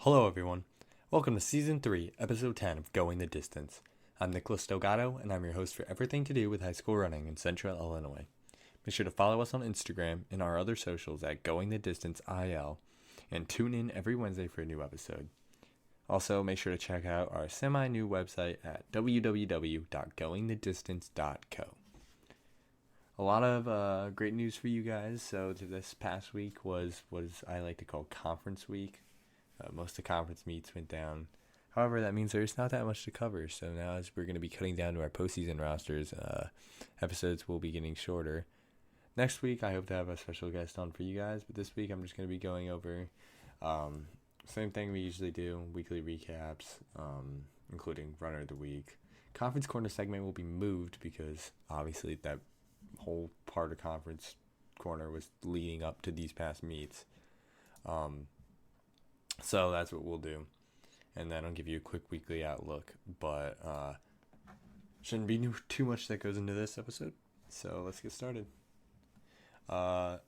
Hello, everyone. Welcome to Season 3, Episode 10 of Going the Distance. I'm Nicholas Delgado, and I'm your host for everything to do with high school running in Central Illinois. Make sure to follow us on Instagram and our other socials at Going the Distance IL, and tune in every Wednesday for a new episode. Also, make sure to check out our semi-new website at www.goingthedistance.co. A lot of great news for you guys. So this past week was what I like to call conference week. Most of the conference meets went down. However, that means there's not that much to cover. So now as we're going to be cutting down to our postseason rosters, episodes will be getting shorter. Next week, I hope to have a special guest on for you guys. But this week, I'm just going to be going over same thing we usually do, weekly recaps, including runner of the week. Conference corner segment will be moved because obviously that whole part of conference corner was leading up to these past meets. So that's what we'll do. And then I'll give you a quick weekly outlook. But shouldn't be too much that goes into this episode. So let's get started. The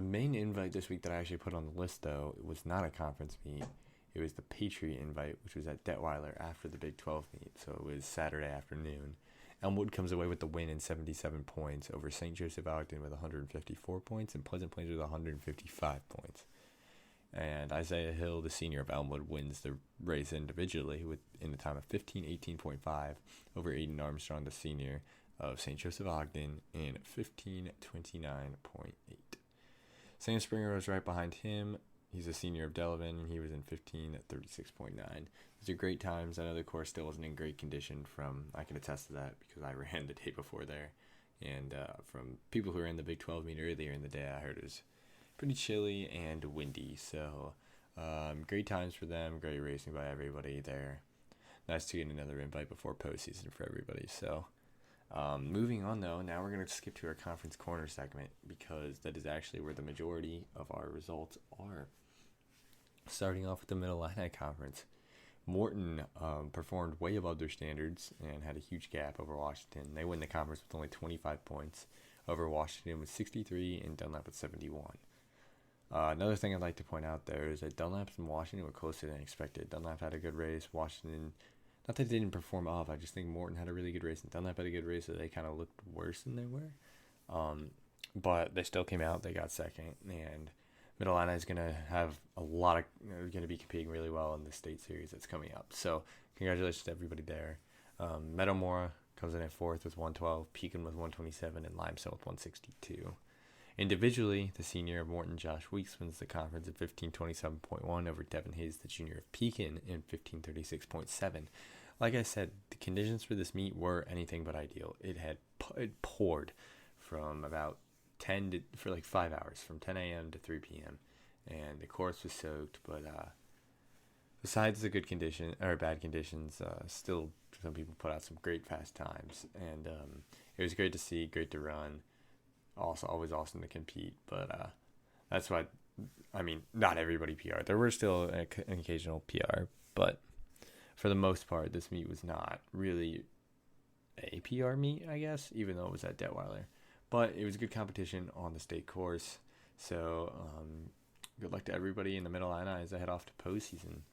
main invite this week that I actually put on the list, though, it was not a conference meet. It was the Patriot invite, which was at Detweiler after the Big 12 meet. So it was Saturday afternoon. Elmwood comes away with the win in 77 points over St. Joseph Ogden with 154 points and Pleasant Plains with 155 points. And Isaiah Hill, the senior of Elmwood, wins the race individually in the time of 15:18.5 over Aiden Armstrong, the senior of St. Joseph Ogden, in 15:29.8. Sam Springer was right behind him. He's a senior of Delavan, and he was in 15:36.9. These are great times. I know the course still wasn't in great condition I can attest to that because I ran the day before there. And from people who ran the Big 12 meet earlier in the day, I heard it was pretty chilly and windy, so great times for them, great racing by everybody there. Nice to get another invite before postseason for everybody. So moving on, though, now we're going to skip to our conference corner segment because that is actually where the majority of our results are. Starting off with the Mid-Illini Conference, Morton performed way above their standards and had a huge gap over Washington. They win the conference with only 25 points over Washington with 63 and Dunlap with 71. Another thing I'd like to point out there is that Dunlap and Washington were closer than expected. Dunlap had a good race. Washington, not that they didn't perform off, I just think Morton had a really good race and Dunlap had a good race, so they kind of looked worse than they were. But they still came out. They got second, and Mid-Illini is going to have going to be competing really well in the state series that's coming up. So congratulations to everybody there. Meadowmora comes in at fourth with 112, Pekin with 127, and Limestone with 162. Individually, the senior of Morton, Josh Weeks, wins the conference at 15:27.1 over Devin Hayes, the junior of Pekin, in 15:36.7. Like I said, the conditions for this meet were anything but ideal. It poured from about 5 hours, from 10 a.m. to 3 p.m., and the course was soaked. But besides the bad conditions, still some people put out some great fast times, and it was great to see, great to run. Also, always awesome to compete, but that's why, not everybody PR. There were still an occasional PR, but for the most part, this meet was not really a PR meet, I guess, even though it was at Detweiler. But it was good competition on the state course, so good luck to everybody in the Mid-Illini as I head off to postseason.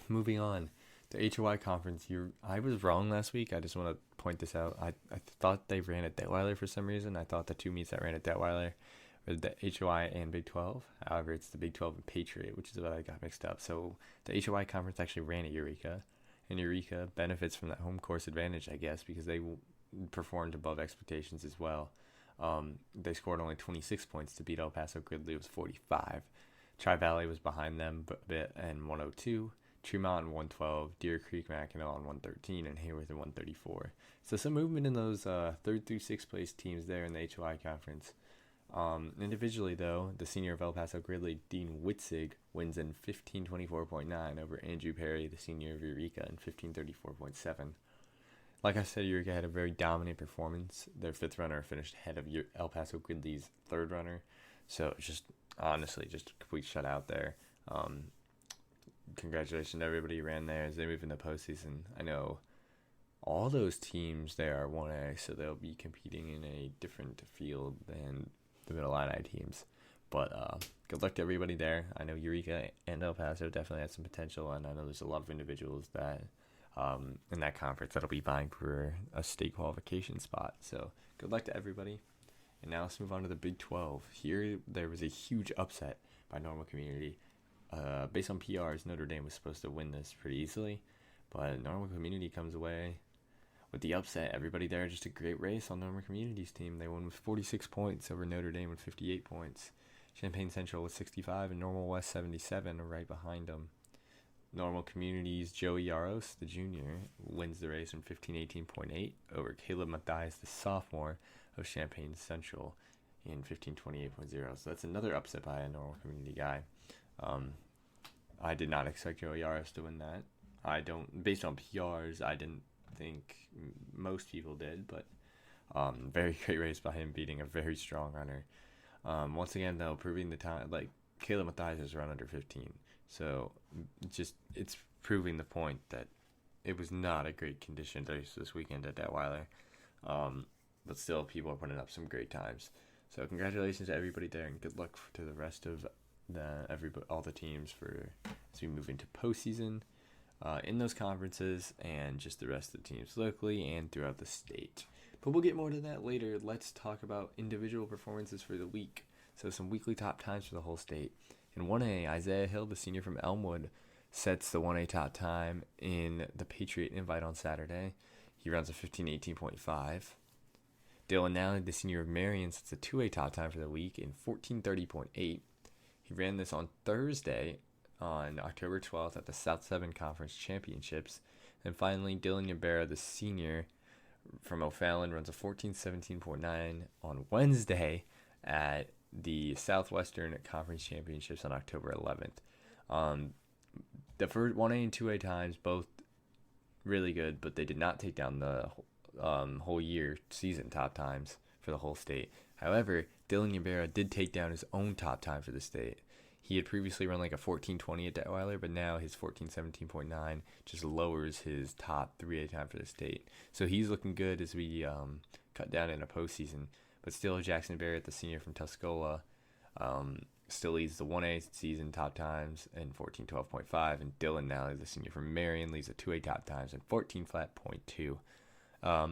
Moving on, the HOI conference, I was wrong last week. I just want to point this out. I thought they ran at Detweiler for some reason. I thought the two meets that ran at Detweiler were the HOI and Big 12. However, it's the Big 12 and Patriot, which is what I got mixed up. So the HOI conference actually ran at Eureka, and Eureka benefits from that home course advantage, I guess, because they performed above expectations as well. They scored only 26 points to beat El Paso Gridley. It was 45. Tri-Valley was behind them a bit and 102. Tremont in 112, Deer Creek, Mackinac on 113, and Hayworth in 134. So some movement in those 3rd through 6th place teams there in the HOI conference. Individually, though, the senior of El Paso Gridley, Dean Witzig, wins in 15:24.9 over Andrew Perry, the senior of Eureka, in 15:34.7. Like I said, Eureka had a very dominant performance. Their 5th runner finished ahead of El Paso Gridley's 3rd runner. So it's just a complete shutout there. Congratulations to everybody who ran there as they move into postseason. I know all those teams there are 1A, so they'll be competing in a different field than the Mid-Illini teams. But good luck to everybody there. I know Eureka and El Paso definitely had some potential, and I know there's a lot of individuals that in that conference that'll be vying for a state qualification spot. So good luck to everybody. And now let's move on to the Big 12. Here, there was a huge upset by Normal Community. Based on PRs, Notre Dame was supposed to win this pretty easily, but Normal Community comes away with the upset. Everybody there, just a great race on Normal Community's team. They won with 46 points over Notre Dame with 58 points. Champaign Central with 65 and Normal West 77 are right behind them. Normal Community's Joey Yaros, the junior, wins the race in 15:18.8 over Caleb Mathias, the sophomore of Champaign Central in 15:28.0. So that's another upset by a Normal Community guy. I did not expect Joey Yaros to win that. Based on PRs, I didn't think most people did, but very great race by him, beating a very strong runner. Once again, though, proving the time, like Caleb Mathias has run under 15, so it's proving the point that it was not a great condition this weekend at Detweiler, but still people are putting up some great times. So congratulations to everybody there, and good luck to the rest of all the teams as we move into postseason in those conferences, and just the rest of the teams locally and throughout the state. But we'll get more to that later. Let's talk about individual performances for the week. So some weekly top times for the whole state. In 1A, Isaiah Hill, the senior from Elmwood, sets the 1A top time in the Patriot Invite on Saturday. He runs a 15:18.5. Dylan Nally, the senior of Marion, sets the 2A top time for the week in 14:30.8. He ran this on Thursday on October 12th at the South 7 Conference Championships. And finally, Dylan Yambera, the senior from O'Fallon, runs a 14:17.9 on Wednesday at the Southwestern Conference Championships on October 11th. The first 1A and 2A times, both really good, but they did not take down the whole season top times for the whole state. However, Dylan Yambera did take down his own top time for the state. He had previously run like a 14:20 at Detweiler, but now his 14:17.9 just lowers his top 3A time for the state. So he's looking good as we cut down in a postseason. But still, Jackson Barrett, the senior from Tuscola, still leads the 1A season top times in 14:12.5, and Dylan Nally, the senior from Marion, leads the 2A top times in 14:2.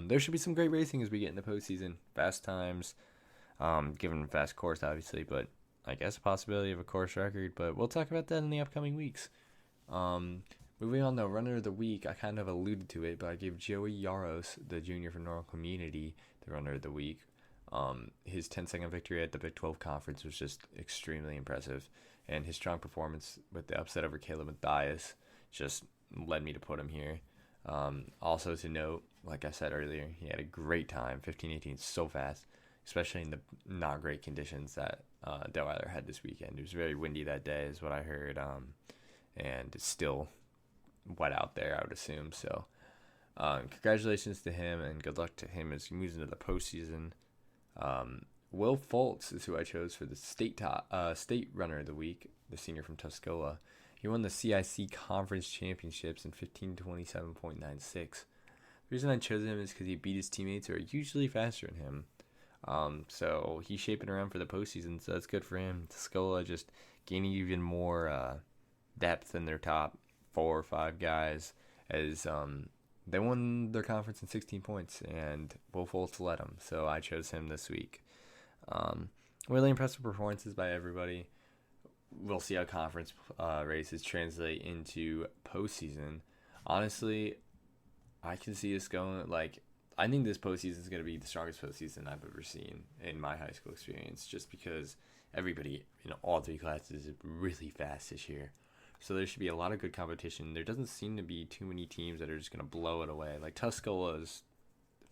There should be some great racing as we get in the postseason. Fast times, given a fast course, obviously, but I guess a possibility of a course record, but we'll talk about that in the upcoming weeks. Moving on to runner of the week, I kind of alluded to it, but I gave Joey Yaros, the junior from Normal Community, the runner of the week. His 10-second victory at the Big 12 Conference was just extremely impressive, and his strong performance with the upset over Caleb Mathias just led me to put him here. Also to note, like I said earlier, he had a great time, 15:18, so fast, especially in the not great conditions that Detweiler had this weekend. It was very windy that day is what I heard, and it's still wet out there, I would assume. So congratulations to him, and good luck to him as he moves into the postseason. Will Foltz is who I chose for the state runner of the week, the senior from Tuscola. He won the CIC Conference Championships in 15:27.96. The reason I chose him is because he beat his teammates who are usually faster than him. So he's shaping around for the postseason, so that's good for him. Tuscola just gaining even more depth in their top 4 or 5 guys, as they won their conference in 16 points, and Will Foltz led them, so I chose him this week. Really impressive performances by everybody. We'll see how conference races translate into postseason. Honestly, I can see us going, I think this postseason is going to be the strongest postseason I've ever seen in my high school experience, just because everybody in all 3 classes is really fast this year. So there should be a lot of good competition. There doesn't seem to be too many teams that are just going to blow it away. Like Tuscola is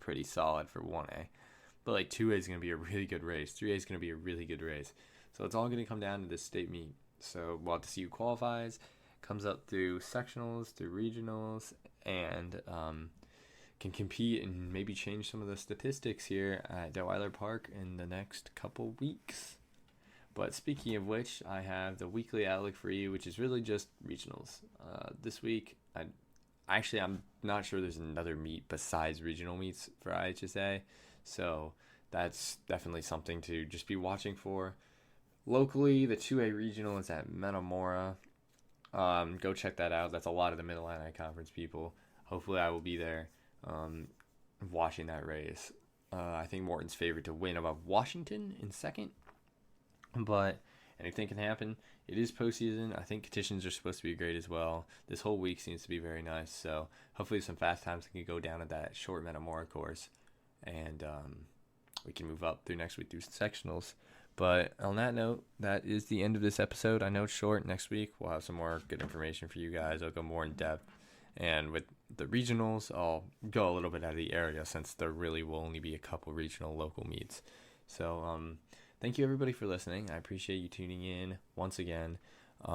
pretty solid for 1A, but 2A is going to be a really good race. 3A is going to be a really good race. So it's all going to come down to this state meet. So we'll have to see who qualifies, comes up through sectionals, through regionals, and can compete and maybe change some of the statistics here at Detweiler Park in the next couple weeks. But speaking of which, I have the weekly outlook for you, which is really just regionals. This week, I'm not sure there's another meet besides regional meets for IHSA, so that's definitely something to just be watching for. Locally, the 2A regional is at Metamora. Go check that out. That's a lot of the Mid-Atlantic Conference people. Hopefully I will be there watching that race. I think Morton's favored to win above Washington in second. But anything can happen. It is postseason. I think conditions are supposed to be great as well. This whole week seems to be very nice. So hopefully some fast times can go down at that short Metamora course. And we can move up through next week through sectionals. But on that note, that is the end of this episode. I know it's short. Next week we'll have some more good information for you guys. I'll go more in depth. And with the regionals, I'll go a little bit out of the area since there really will only be a couple regional local meets. So thank you everybody for listening. I appreciate you tuning in once again.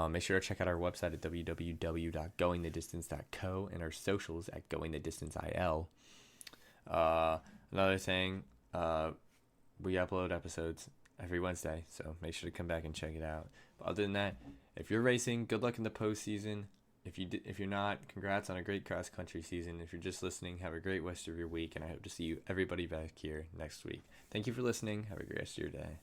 Make sure to check out our website at www.goingthedistance.co and our socials at goingthedistanceil. Another thing, we upload episodes every Wednesday, so make sure to come back and check it out. But other than that, if you're racing, good luck in the postseason. If you're not, congrats on a great cross country season. If you're just listening, have a great rest of your week, and I hope to see you everybody back here next week. Thank you for listening. Have a great rest of your day.